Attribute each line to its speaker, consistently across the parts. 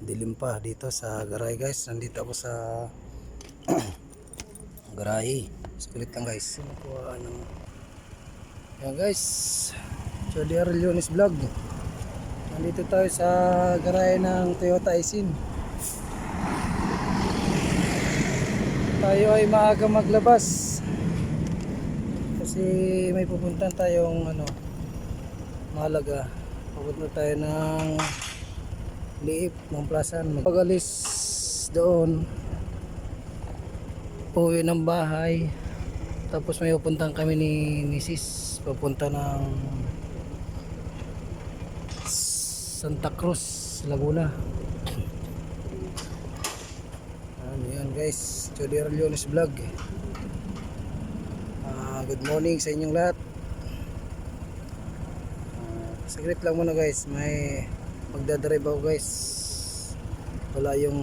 Speaker 1: Dilim pa dito sa garahe guys. Nandito ako sa garahe. Saglit lang guys. Nakuha ng... Yan guys. Jody Arleones Vlog. Nandito tayo sa garahe ng Toyota Aisin. Tayo ay maaga maglabas. Kasi may pupuntahan tayong mahalaga. Pupunta tayo ng Liip ng Plasan. Pag-alis doon, uwi ng bahay, tapos may pupuntahan kami ni Mrs. Papunta ng Santa Cruz, Laguna. Yan guys, Jody Arleones Vlog. Good morning sa inyong lahat. Saglit lang muna guys, may magdadrive ako guys. Wala yung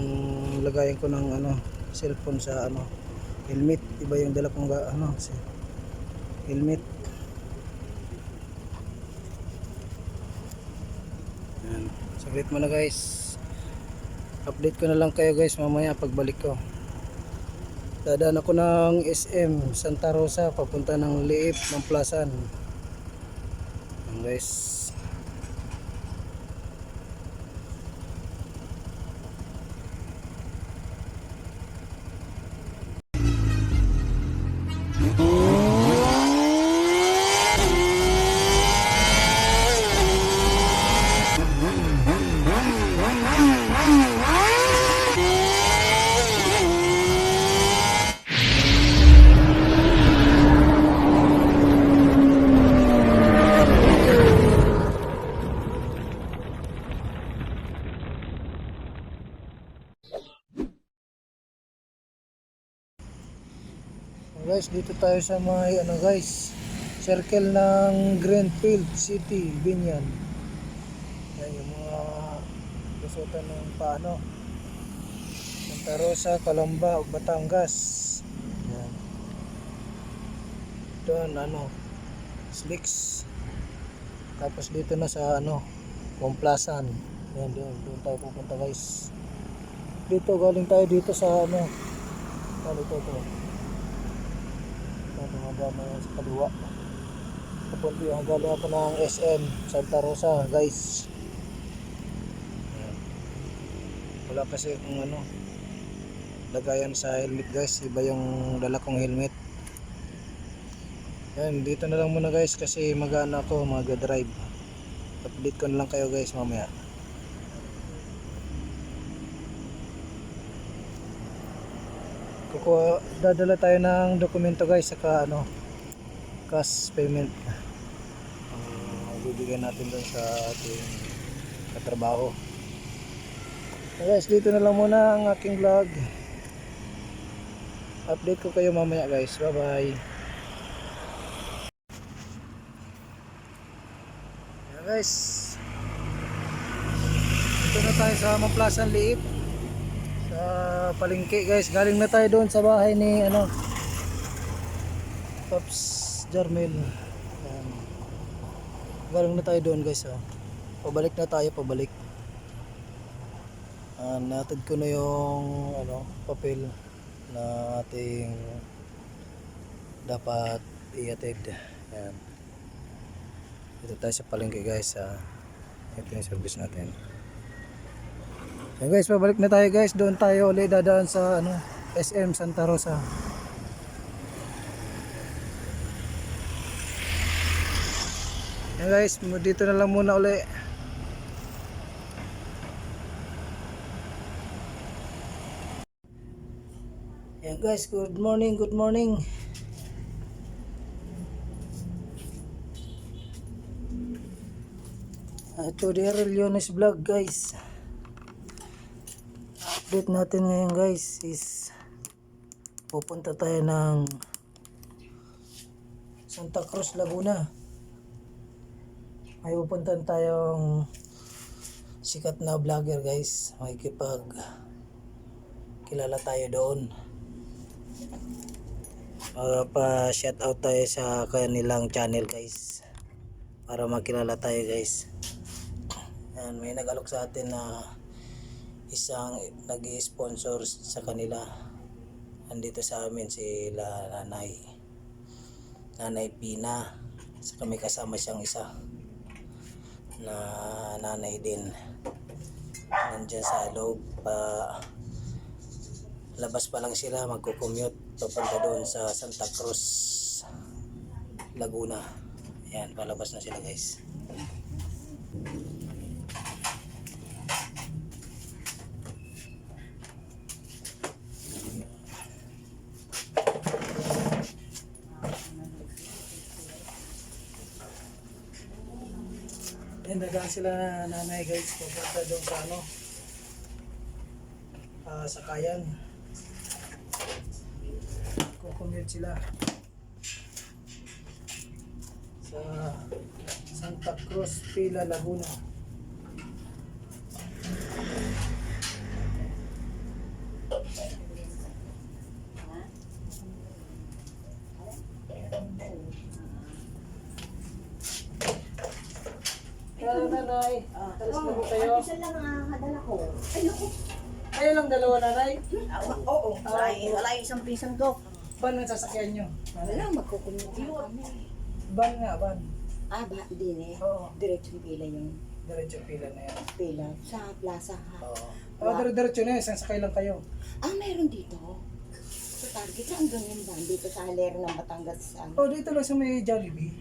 Speaker 1: lagayan ko ng cellphone sa helmet. Iba yung dala kong helmet. Yan. Saglit muna guys. Update ko na lang kayo guys mamaya pagbalik ko. Dadaan ako ng SM Santa Rosa papunta ng Liip ng Plasan. Yan guys. Guys, dito tayo sa may guys, circle ng Greenfield City, Binyan. Yan yung mga lusutan ng Santa Rosa, Calamba, Batangas. Yan. Doon Slicks. Tapos dito na sa Complasan. Yan doon tayo pupunta guys. Dito galing tayo dito sa ito. Dumama yan sa kaliwa. Papunti galing ako ng SM Santa Rosa guys. Wala kasi kung lagayan sa helmet guys. Iba yung dala kong helmet. Yan, dito na lang muna guys kasi mag-ano ako, mag-drive. Update ko na lang kayo guys mamaya. Dadala tayo ng dokumento guys saka cash payment. Bibigyan natin doon sa ating katrabaho. Guys, dito na lang muna ang aking vlog. Update ko kayo mamaya guys. Bye bye. Guys, dito na tayo sa Maplasan Liip sa palengke guys. Galing na tayo doon sa bahay ni Pops Jarmel. Galing na tayo doon guys. Pabalik na tayo, pabalik. Natid ko na yung papel na ating dapat iatid. Yan. Dito tayo sa palengke guys. Ito yung service natin. Yan guys, pabalik na tayo guys. Doon tayo ulit dadaan sa SM Santa Rosa. Yan guys, dito na lang muna ulit. Yan guys, good morning, good morning. Jody Arleones Vlog guys. Update natin ngayon guys is pupunta tayo ng Santa Cruz, Laguna. May pupuntahan tayong sikat na vlogger guys. Makikipag kilala tayo doon. Pa-shout out tayo sa kanilang channel guys. Para makilala tayo guys. Yan, may nag-alok sa atin na isang nag-sponsor sa kanila. Andito sa amin sila Nanay Pina. Saka may kasama siyang isa na nanay din. Nandiyan sa loob labas pa lang sila, magko-commute papunta doon sa Santa Cruz, Laguna. Ayan, palabas na sila guys. Ayan, dagaan sila nanay guys, papunta doon sa Sakayan. Kukumute sila sa Santa Cruz, Pila, Laguna. Hello, nanay. Talas na po kayo.
Speaker 2: Isa lang ang hadala ko. Ayoko.
Speaker 1: Kayo lang dalawa, nanay?
Speaker 2: Oo. Wala isang pisang ko.
Speaker 1: Ban ang sasakyan nyo?
Speaker 2: Wala, magkukumute kami.
Speaker 1: Ban nga, ban.
Speaker 2: Ba, din eh.
Speaker 1: Oo.
Speaker 2: Diretsong pila yung
Speaker 1: Diretso pila na yan.
Speaker 2: pila sa plaza ha.
Speaker 1: Oo. Diretso na yan. Isang sakay lang kayo.
Speaker 2: Meron dito. Sa Target, saan doon yung van? Dito sa Halera ng Batangas.
Speaker 1: Dito lang sa may Jollibee.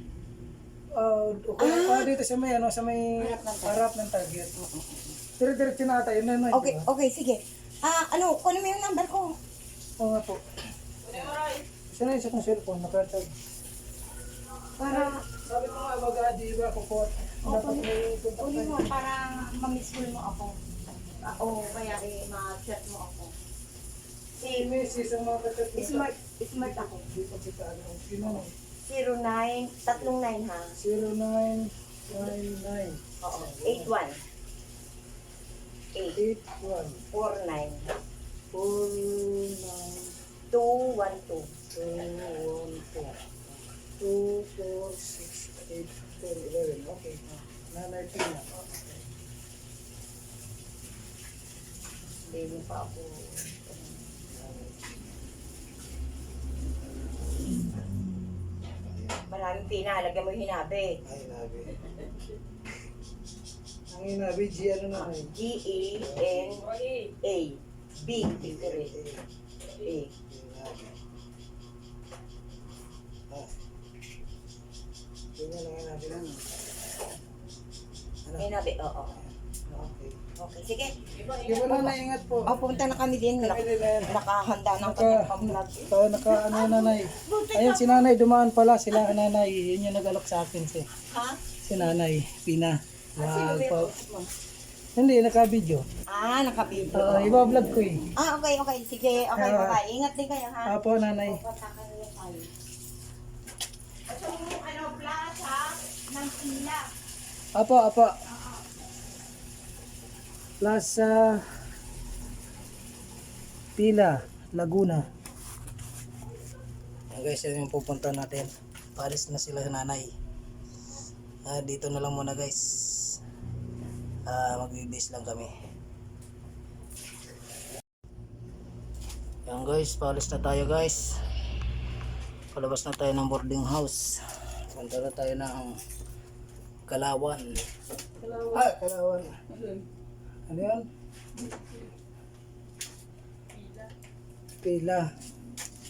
Speaker 1: Okay. Dito sa may sa may harap ng Target. Diretso na ata yun, nanay.
Speaker 2: Okay,
Speaker 1: diba?
Speaker 2: okay, sige. Kunin mo yung number ko.
Speaker 1: Oo nga po. Isa na isa kong cellphone, nakatag.
Speaker 2: Para,
Speaker 1: Sabi ko nga, baga, di ba, kukot. Dapat may contact
Speaker 2: kunin mo
Speaker 1: tayo.
Speaker 2: para ma-miss mo ako. Kaya ma-chat mo ako.
Speaker 1: Si Mrs. ang mga kachat mo.
Speaker 2: Smart ako.
Speaker 1: Dito kita, sino?
Speaker 2: 0939 ha.
Speaker 1: 0999
Speaker 2: Oo. 81.
Speaker 1: 81
Speaker 2: 49.
Speaker 1: 49
Speaker 2: 212.
Speaker 1: 2468411. Okay. Nanay Pina.
Speaker 2: Hindi pa ako. Maraming pina. Lagyan mo yung hinabi.
Speaker 1: Ay, nabi. Ang inabi, G ano na ay?
Speaker 2: G-A-N-A. B. Victory. A.
Speaker 1: Yun yan ang inabi lang.
Speaker 2: Hinabi, oo.
Speaker 1: Okay.
Speaker 2: Okay, sige.
Speaker 1: Di ba na naingat po?
Speaker 2: Punta na kami din.
Speaker 1: Kami din na yan.
Speaker 2: Nakahanda ng kanyang pang-vlog.
Speaker 1: Ano nanay? Ayun si nanay, dumaan pala sila nanay. Yun yung nag-alok sa akin
Speaker 2: Ha?
Speaker 1: si nanay, Pina.
Speaker 2: Sino ba yung mo?
Speaker 1: Hindi, naka-video.
Speaker 2: Nakabidyo.
Speaker 1: Iba-vlog ko eh.
Speaker 2: Okay. Sige, okay, bye. Ingat din kayo, ha?
Speaker 1: Apo, nanay.
Speaker 2: Pupunta kayo tayo. Ito yung plaza ng Pila.
Speaker 1: Apo. Plaza Pila, Laguna. Ayan guys, yan yung pupunta natin. Paris na sila nanay. Dito na lang muna guys. Magbibis lang kami. Yan guys, paalis na tayo guys. Palabas na tayo ng boarding house. Punta na tayo ng Kalawan. Kalawan. Ano yan? Pila.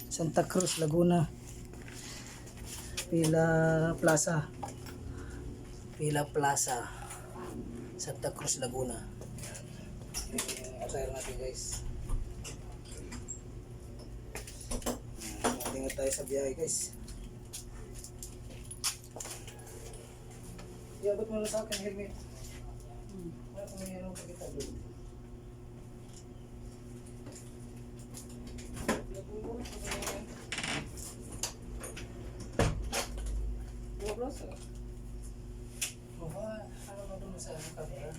Speaker 1: Santa Cruz, Laguna. Pila Plaza. Santa Cruz, Laguna. Attire natin guys. Ingat tayo sa biyahe guys. Iabot mo na sa akin helmet. Ano kung mayroon pa kita doon? Ano ba doon sa camera?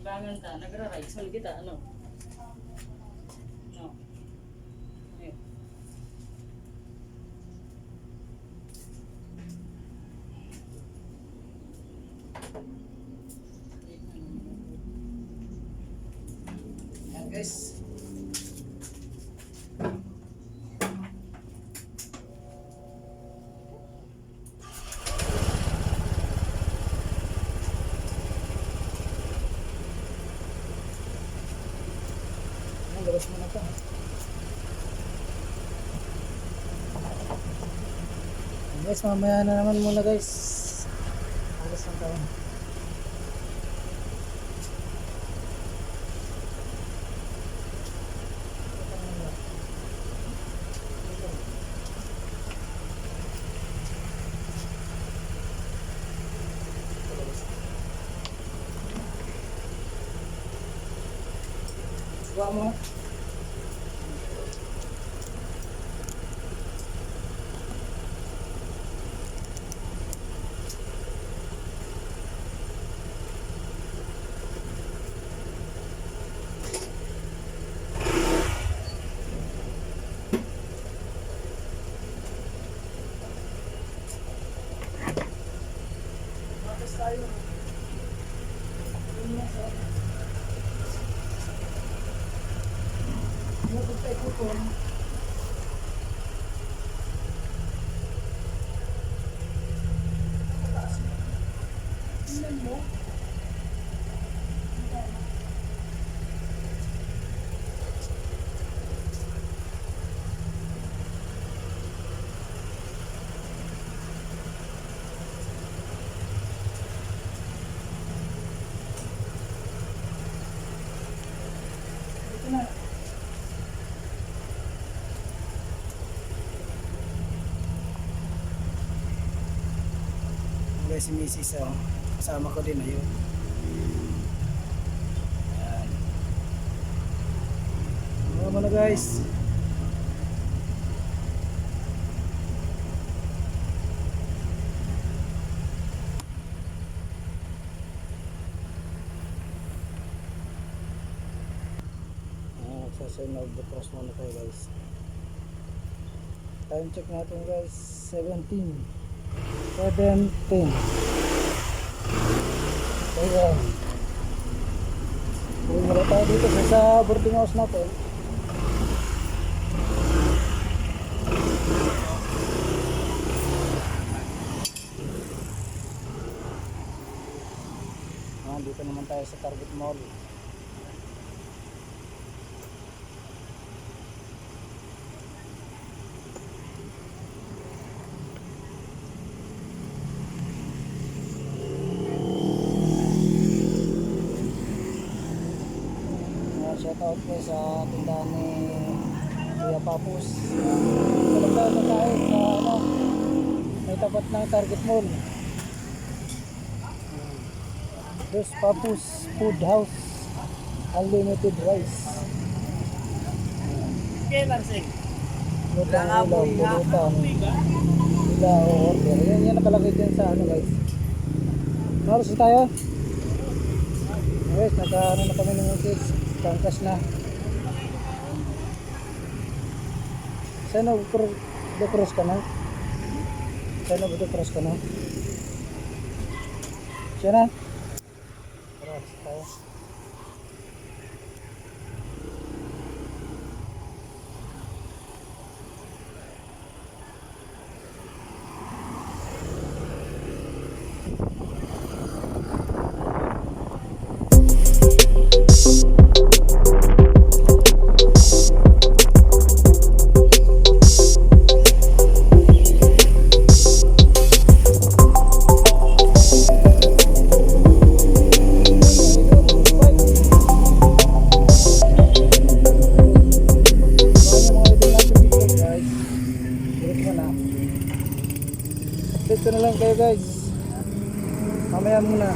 Speaker 3: Bangan ta, nagra-ride sa kita, ano? No. Ayun.
Speaker 1: Yan guys. Yan, labas mo na ito. Yan guys, mamaya na naman muna guys. Alas lang tayo. Suka mo. Matas tayo. Guys, si Mrs. Kasama ko din ayun. Ayan. Ano mo na guys. Magsasign of the cross muna tayo guys. Time check natin guys, 17. Ayan. Uwi muna tayo dito sa boarding house natin. Dito naman tayo sa Target Mall. Shout out po sa tindahan ni Kuya Papus. Malapit na tayo sa may tapat ng Target Mall. Dos Papus Food House, unlimited rice.
Speaker 3: Okay, Lansing.
Speaker 1: Lutang ulam, pulutan. Ila order. Yan nakalagay dyan sa guys. Naros na tayo. Guys, naka na kami ng kids. Pangkas na. Sana do-cross ka na? Sana do-cross ka na? Siya na? Cross tayo. Dito na lang kayo guys. Mamaya muna.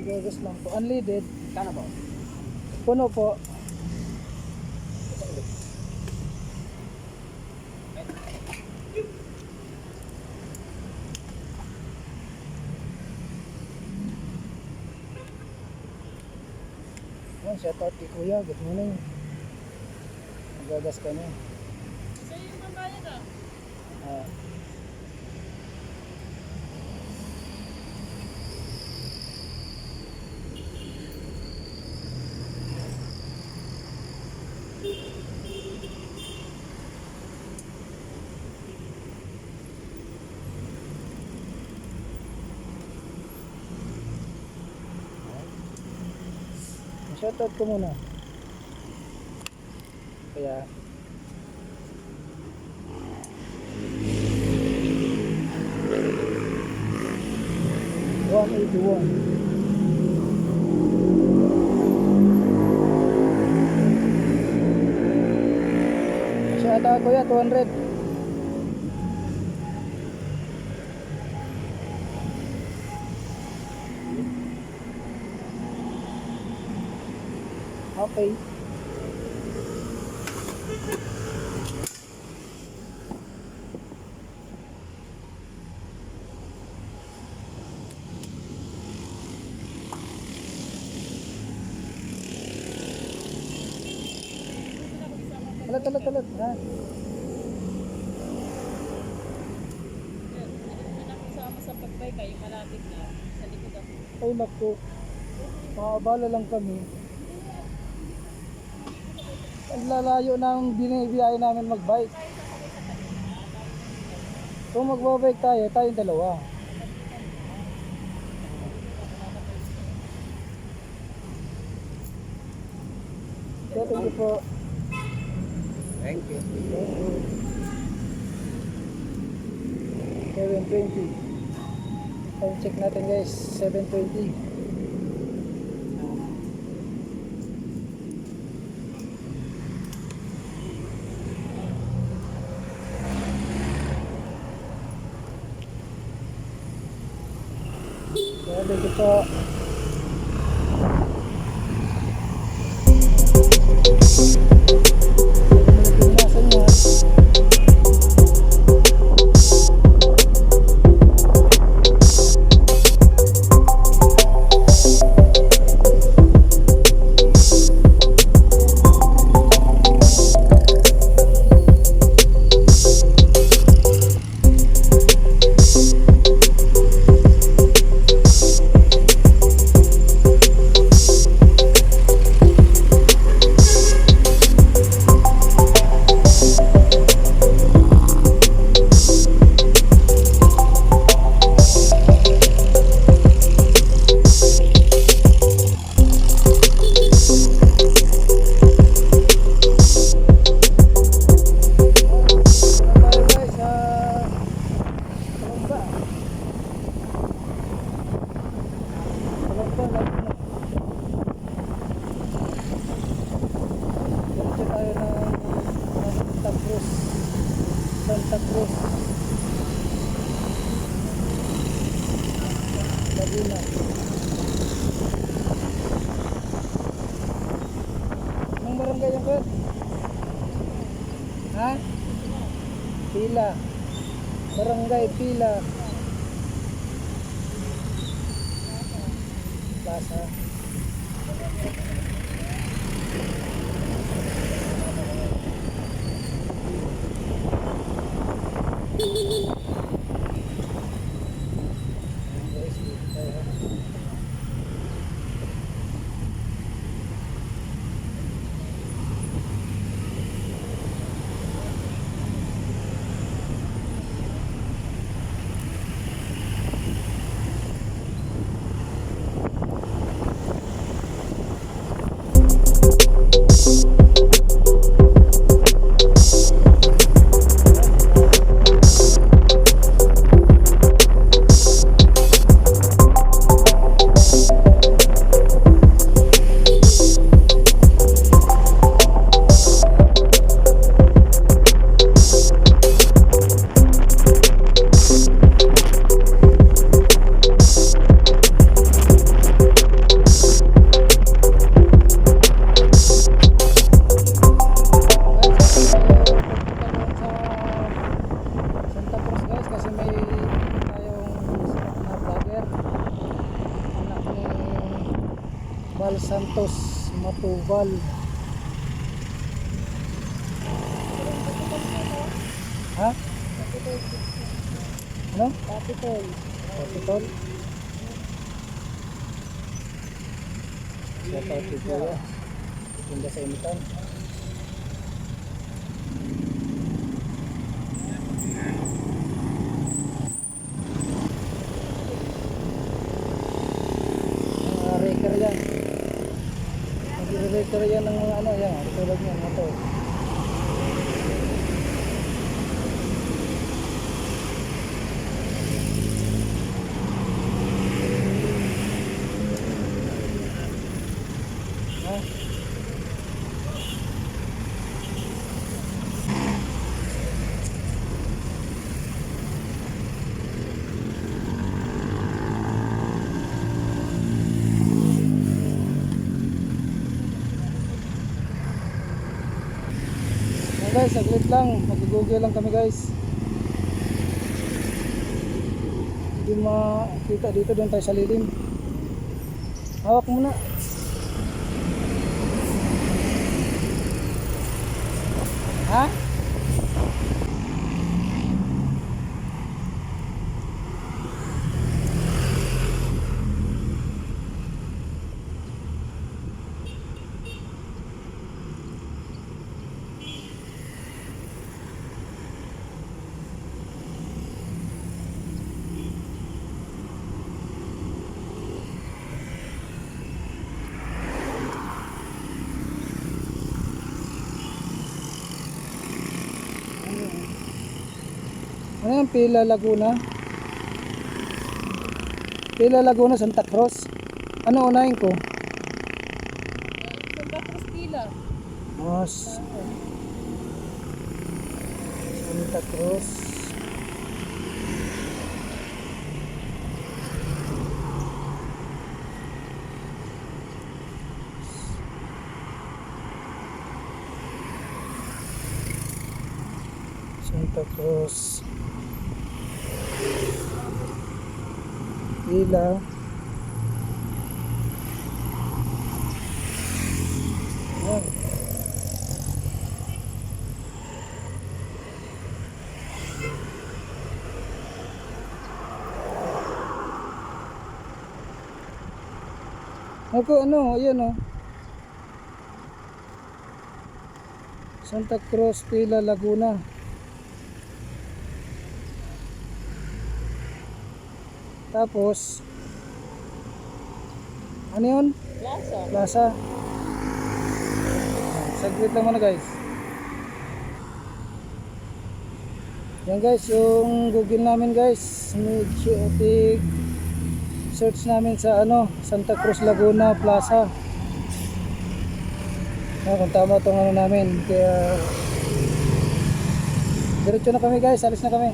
Speaker 1: Gagas lang po. Unleaded.
Speaker 3: Kano po?
Speaker 1: Puno po. Oh, shout out kay Kuya. Good morning. Magagas ka na.
Speaker 3: Sa'yo yung pambayad ah.
Speaker 1: Ah. Shoutout ko muna. Kaya shoutout ko ya 200. Okay. Talat ha.
Speaker 3: Hindi na kasama sa pagbike kayo malapit na. Sa likod ako.
Speaker 1: Ay naku. Makabala lang kami. Ang lalayo ng binibiyahe namin magbike. Kung magbabike tayo, tayong dalawa. So, thank you po.
Speaker 4: Thank you.
Speaker 1: 7:20. Time check natin guys, 7:20. Thank you po. Pinasan mo. Santa Cruz Laguna. Anong barangay yung kaya? Ha? Pila. Barangay Pila. Plaza. Santos Matubal. Ha? Ano?
Speaker 3: Capitol.
Speaker 1: Capitol? Sa Capitol. Tinda sa imitan. Reker yan. Nagre-reker yan ng mga ano yan. Tulad yan. Motor. Ha? Yan guys, saglit lang. Mag-google lang kami guys. Hindi makita dito, doon tayo sa lilim. Hawak muna. Ha? Ano yung Pila Laguna? Pila Laguna, Santa Cruz. Ano unahin ko?
Speaker 3: Santa Cruz Pila.
Speaker 1: Santa Cruz. Santa Cruz. Pila. Ayan. Ako ano, ayan o. Santa Cruz, Pila, Laguna. Tapos ano yun?
Speaker 3: Plaza.
Speaker 1: Plaza. Saglit lang muna guys. Yan guys, yung Google namin guys. Medyo search namin sa ano, Santa Cruz Laguna Plaza. Kung tama itong ano namin. Kaya diretso na kami guys, alis na kami.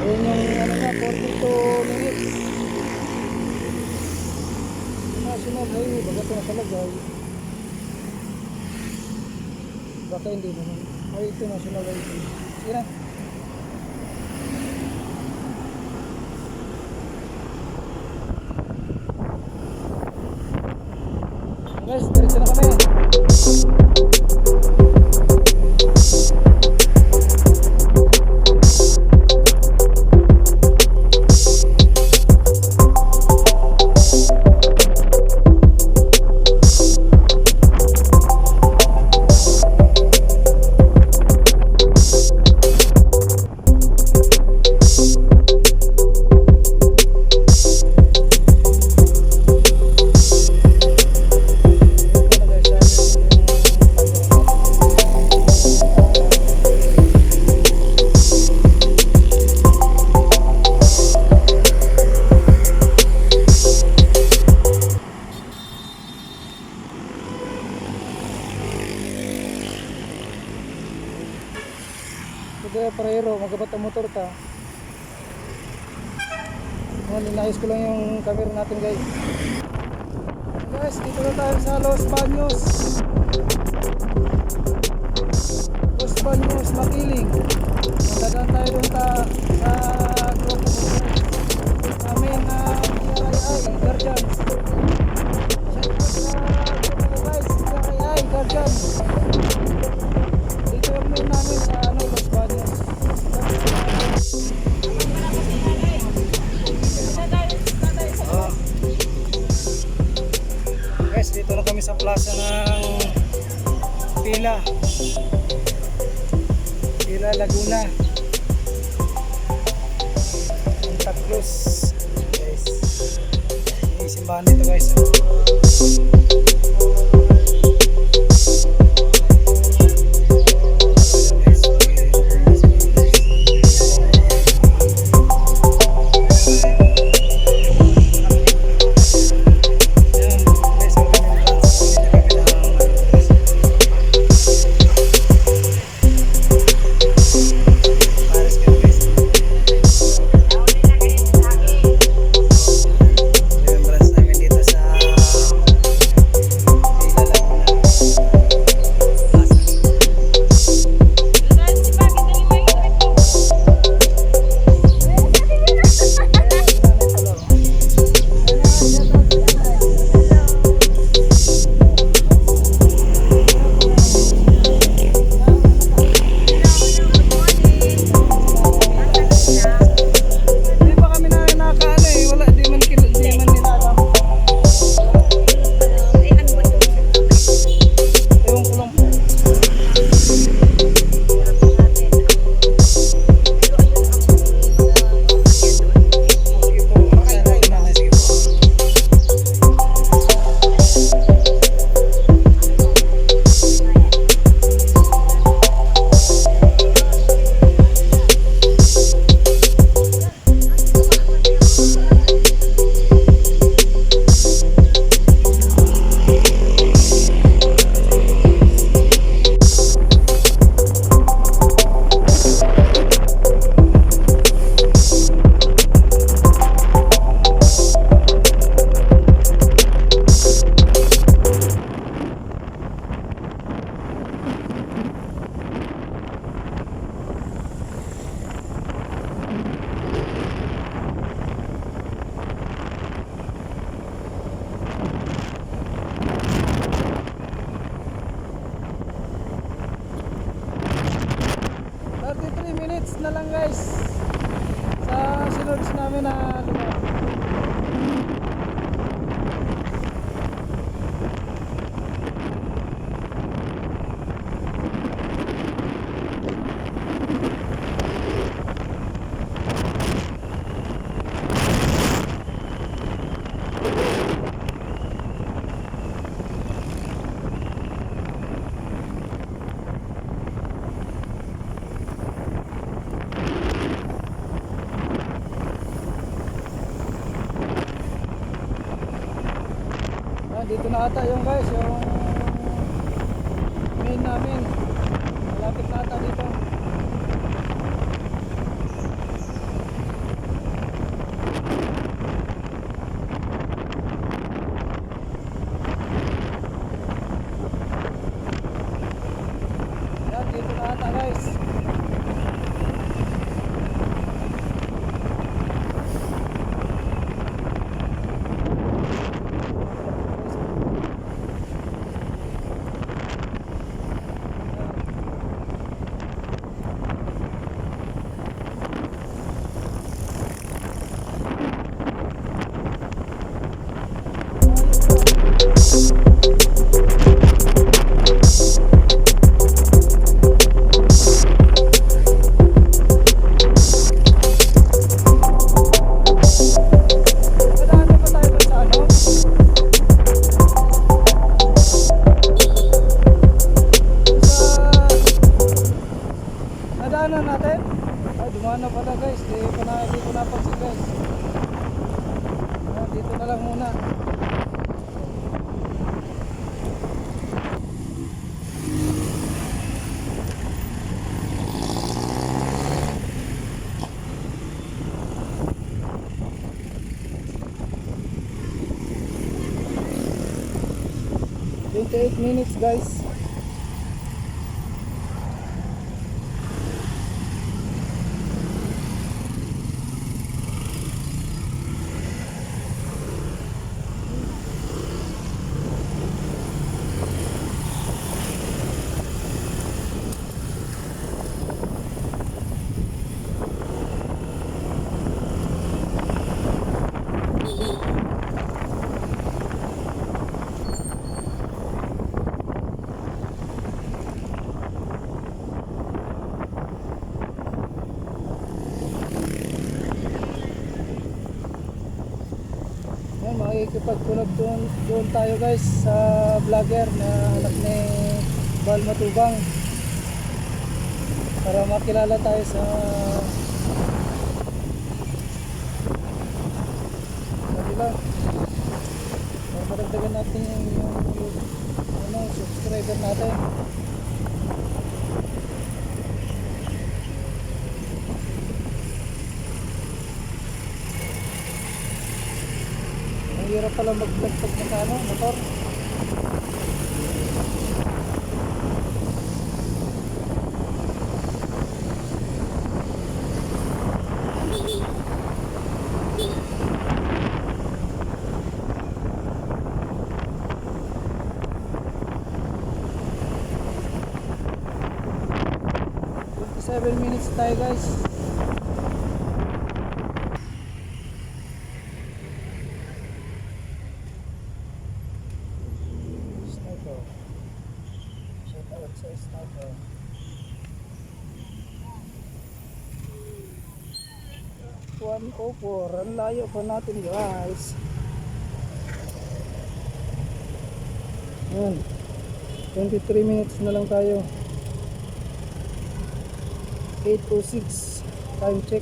Speaker 1: Ayun yung ano na, 42 minutes. National Highway, baga ito na talagay. Baka hindi naman. Ay, ito National Highway. Sige na. Guys, diretso na kami. Kaya parehero, magabat ang motor ka. Ninayos ko lang yung camera natin guys. Guys, dito na tayo sa Los Baños. Los Baños, Makiling. Magdadaan tayo dun sa grupo namin na Ay, Guardian. Guys, ay, Guardian. Dito yung main namin sa Los Baños. Ah. Guys, dito na kami sa plaza ng Pila Laguna, Santa Cruz. Guys, may simbahan dito guys. Na lang guys sa sinurge namin na lugar. Dito na ata yung guys, yung main namin. Malapit na ata dito. Yan, dito na ata guys. Nadaanan natin? Ay, dumana pala guys. Di ko napansin guys. Dito na lang muna. "28 minutes guys." makipagkulab doon tayo guys sa vlogger na anak ni Bal Matubang para makilala tayo sa kanila para madagdagan natin yung subscriber natin. Ang hirap pala mag-vlog pag naka motor. Seven minutes tayo guys. Sniper. Shout out sa sniper. One o four. Ang layo pa natin guys. Yan. 23 minutes na lang tayo. 8:06 time check.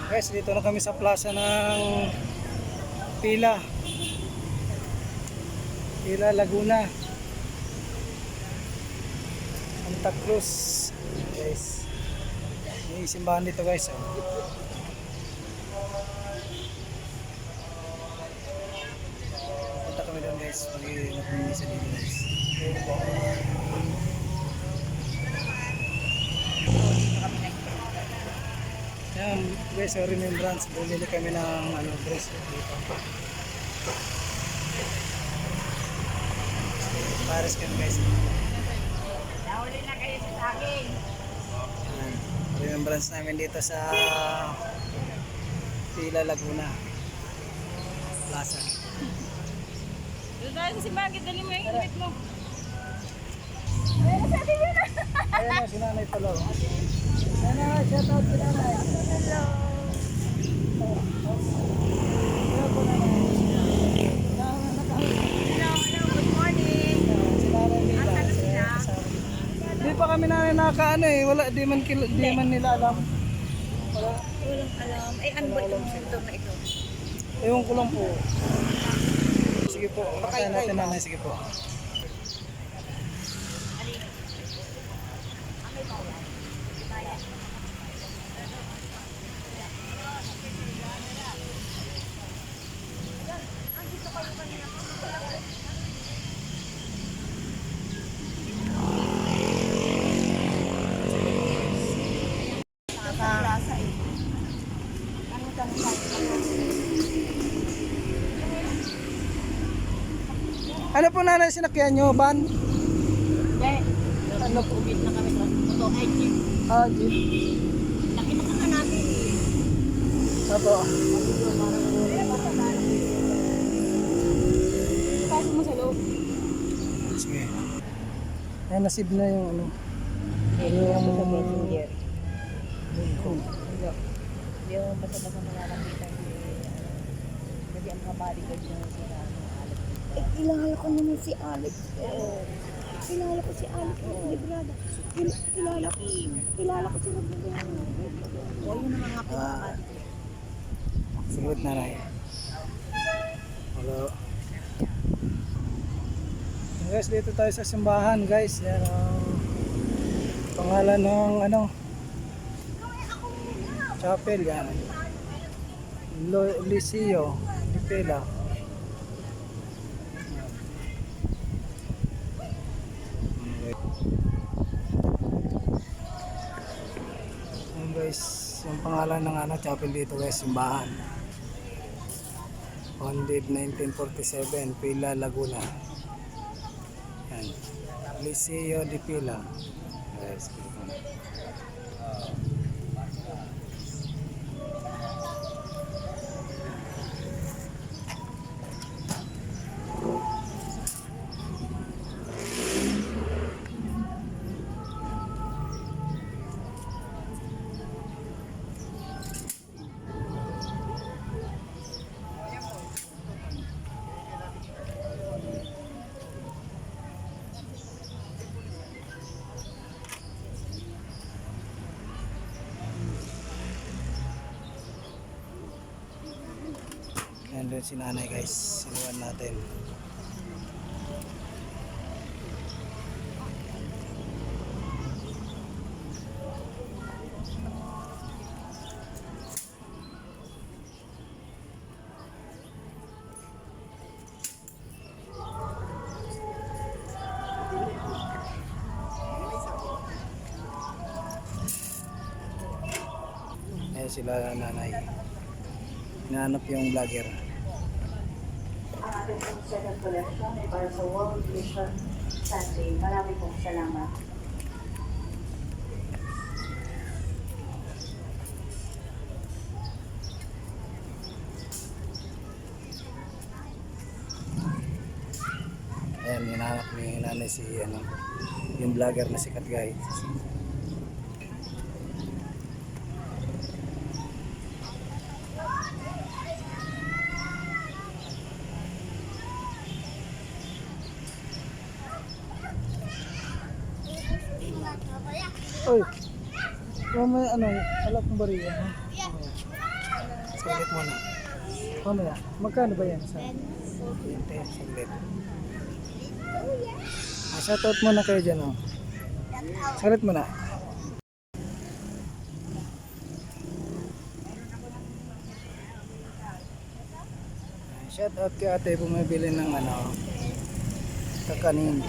Speaker 1: Guys, dito na kami sa plaza ng Pila Laguna, Santa Cruz guys. May simbahan dito guys. Punta kami doon guys, mag-misa dito guys. Yan guys, sa remembrance, bumili kami ng dress dito. Pares kami guys.
Speaker 2: Nahuli na kayo sa saging.
Speaker 1: Yan. Remembrance namin dito sa Pila Laguna Plaza.
Speaker 3: Doon tayo sa Simbagit, dali mo yung init mo.
Speaker 1: Ayan na, si nanay pala. Nanay, shout out si nanay.
Speaker 2: Hello.
Speaker 1: Hello po nanay.
Speaker 2: Hello, good morning.
Speaker 1: Si nanay nila.
Speaker 2: Asan sila?
Speaker 1: Di pa kami nanay nakaano eh. Wala, di man nila alam. Wala.
Speaker 2: Walang alam. Ay, ano ba itong mundo na ito?
Speaker 1: Ewan ko lang po. Sige po, pakain natin nanay. Sige po. Ano po nanay sinakyan nyo? Van?
Speaker 3: Hindi. Ano po, ubit na kami sa moto. Ay, jeep.
Speaker 1: Ah, jeep.
Speaker 3: Nakita ka natin eh.
Speaker 1: Apo.
Speaker 3: Pasok mo sa loob.
Speaker 1: Sige. Ay, nasib na yung ano.
Speaker 3: Yung basta-basta malalapitan kasi ang kabaligod niya si
Speaker 2: Eh, kilala ko naman si Alex. Kilala ko si Alex. Librada. Kilala ko si Librada.
Speaker 3: o yun ang mga
Speaker 1: Sigurad nanay. Hello. Guys, dito tayo sa simbahan guys. Yan ang pangalan ng chapel yan. Liceo de Pila. Yan guys, yung pangalan ng chapel dito guys, simbahan. Founded 1947, Pila Laguna. Yan. Liceo de Pila. Guys, Nandun si nanay guys, sinuwan natin. Ayan sila nanay. Hinahanap yung vlogger.
Speaker 5: Ang ating pong set of collection ay para sa World Vision Sunday. Marami pong salamat.
Speaker 1: Ayan, hinahanap ni nanay si ano, yung vlogger na sikat guys. Oy, may ano, wala pong bariya. Ha? Saglit muna. Mamaya, magkano ba yan? Sa 20, saglit. Shoutout muna kayo dyan. Oh. Saglit muna. Shoutout kay ate bumibili ng ano, kakanin.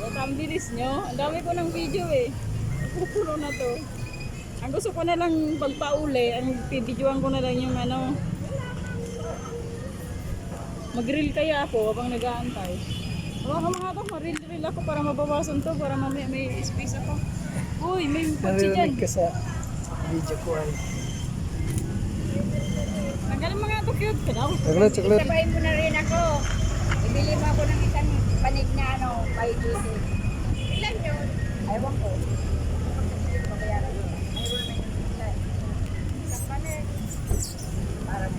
Speaker 3: Ba't ang bilis nyo? Ang dami ko ng video eh. Puro na to. Ang gusto ko na lang pagpauli, ang pibidyoan ko na lang yung ano. Mag-reel kaya ako habang nag-aantay. Hawakan mga to, ma-reel ako para mabawasan to, para mamaya may space ako. Uy, may kotse dyan.
Speaker 1: Narinig ka sa video ko ay.
Speaker 3: Tanggalin mga to, cute. Kanaw.
Speaker 1: Saglit.
Speaker 2: Sabahin mo na rin ako. Ibili mo ako ng isang panig na ano, by DC. Ilan yun? Ayaw ko. Pabayaran ko. Mayroon na yung isang panig. Parang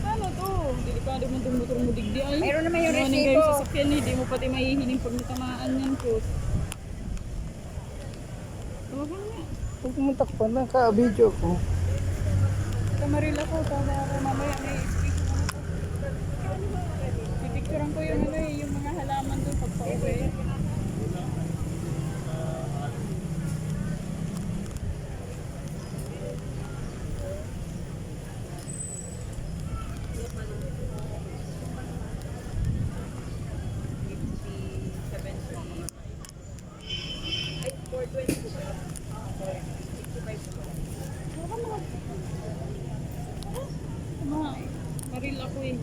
Speaker 3: Ano to? Delikado mo itong motor mo digdi ay.
Speaker 2: Mayroon naman yung
Speaker 3: Ano
Speaker 2: resibo.
Speaker 3: yung sasakyan eh, di mo pati mahihiling pag natamaan yan ko. Tawagan nga.
Speaker 1: Kung pumuntak pa na ka video ko.
Speaker 3: Kamaril ako, para mamaya may space na ako. Pipicturean ko yung ano eh, yung mga halaman doon pag pauwi. Maril ako eh.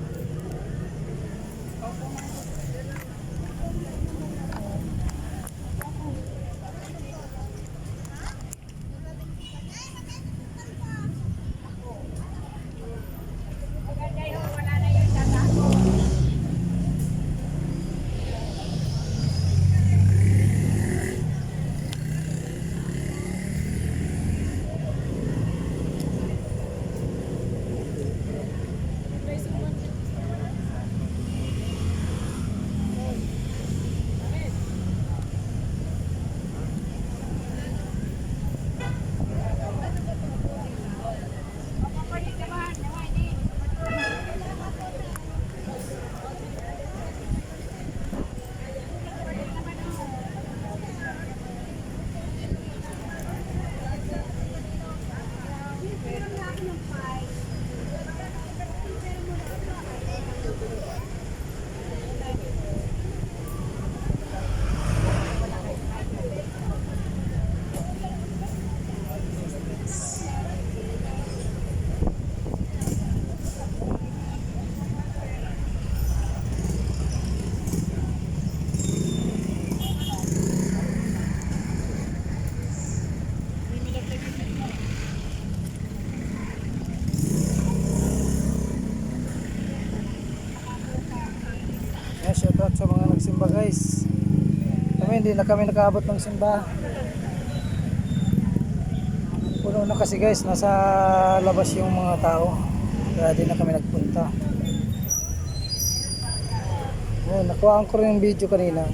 Speaker 1: Shoutout sa mga nagsimba guys. Kami hindi na kami nakaabot ng simba. Puno na kasi guys, nasa labas yung mga tao. Kaya di na kami nagpunta. Ayan, nakuhaan ko rin yung video kanina.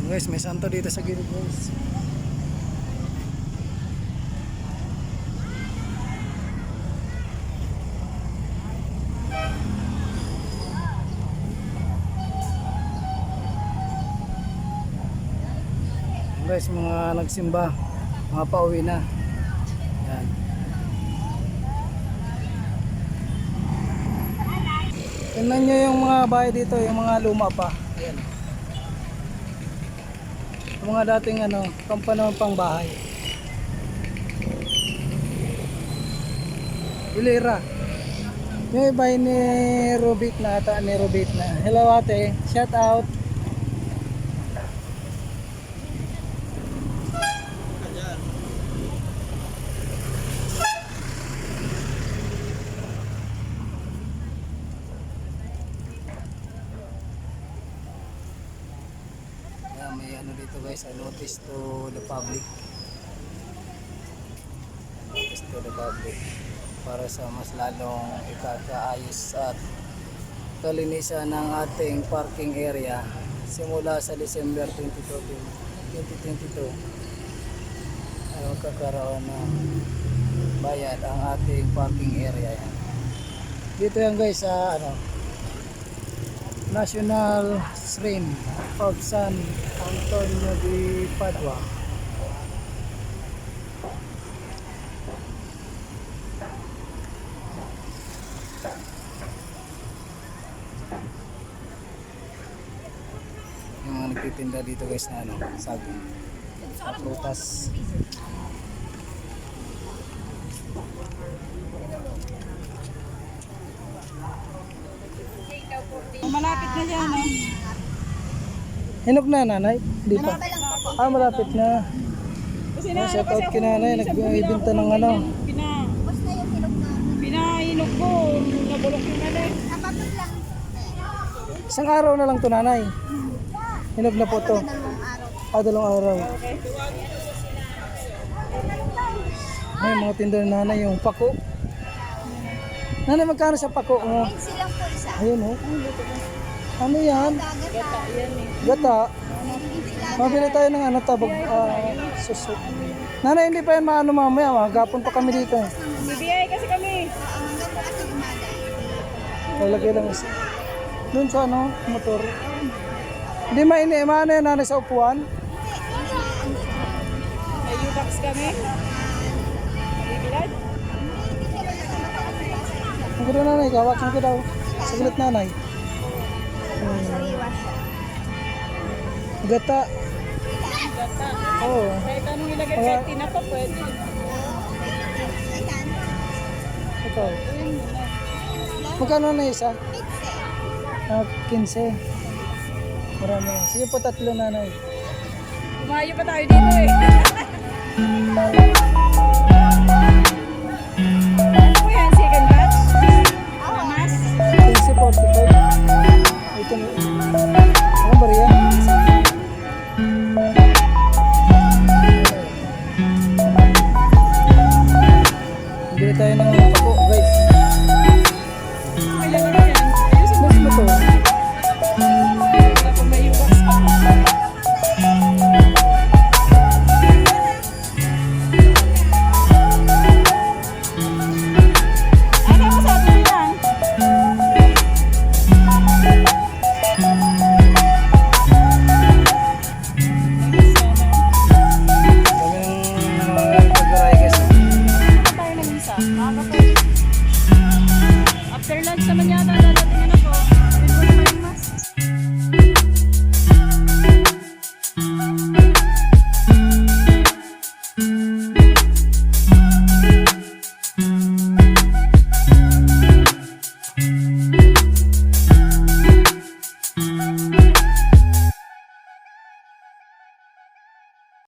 Speaker 1: Guys, may santo dito sa gilid guys. Guys, mga nagsimba, mga pauwi na. Yan. Tingnan nyo yung mga bahay dito, yung mga luma pa. Ayan. Yung mga dating kampano pang bahay. Hilera. Yung iba ni Robit na ata, ni Robit na. Hello ate, shout out. May dito guys, notice to the public. Notice to the public para sa mas lalong ikakaayos at kalinisan ng ating parking area simula sa December 2022 ay magkakaroon ng bayad ang ating parking area. Dito yan guys sa National Shrine of San Antonio de Padua. Yung mga nagtitinda dito guys na saging, prutas.
Speaker 3: Malapit na dyan, no?
Speaker 1: Hinog na nanay? Di pa? Malapit na.
Speaker 3: Kasi
Speaker 1: Shout out kay nanay, nagbibenta ng
Speaker 3: Pinahinog ko, nabulok yung nanay.
Speaker 1: Isang araw na lang to nanay. Hinog na po to. Dalawang araw. Ay, mga tinda ni nanay yung pako. Nanay, magkano sa pako mo?
Speaker 2: Silang po isa.
Speaker 1: Ayun oh. Ano yan?
Speaker 3: Gata, yan eh.
Speaker 1: Gata. Mabili tayo ng tabag suso. Nanay, hindi pa yan maano mamaya. Magapon pa kami dito.
Speaker 3: Bibiyay kasi kami.
Speaker 1: Lalagay lang isa. Doon sa motor. Hindi maano yan nanay sa upuan.
Speaker 3: May U-box kami. Bibilad.
Speaker 1: Ang ganda nanay, kawakan ko daw. Saglit nanay. Gata.
Speaker 3: Gata.
Speaker 1: Oo.
Speaker 3: Kahit anong ilagay, kahit tinapa pwede.
Speaker 1: Ito. Magkano na isa? 15. Marami. Sige po, 3 nanay.
Speaker 3: Kumayo pa tayo dito eh. Ano po yan? Second batch? Mas?
Speaker 1: 15.45. Ito na. Ano ba riyan? Bili tayo ng pako guys.
Speaker 3: May laman na yan. Ayusin mo.
Speaker 1: Mas mo to.
Speaker 3: Ako may U-box pa. Ano mo sabi niya? naman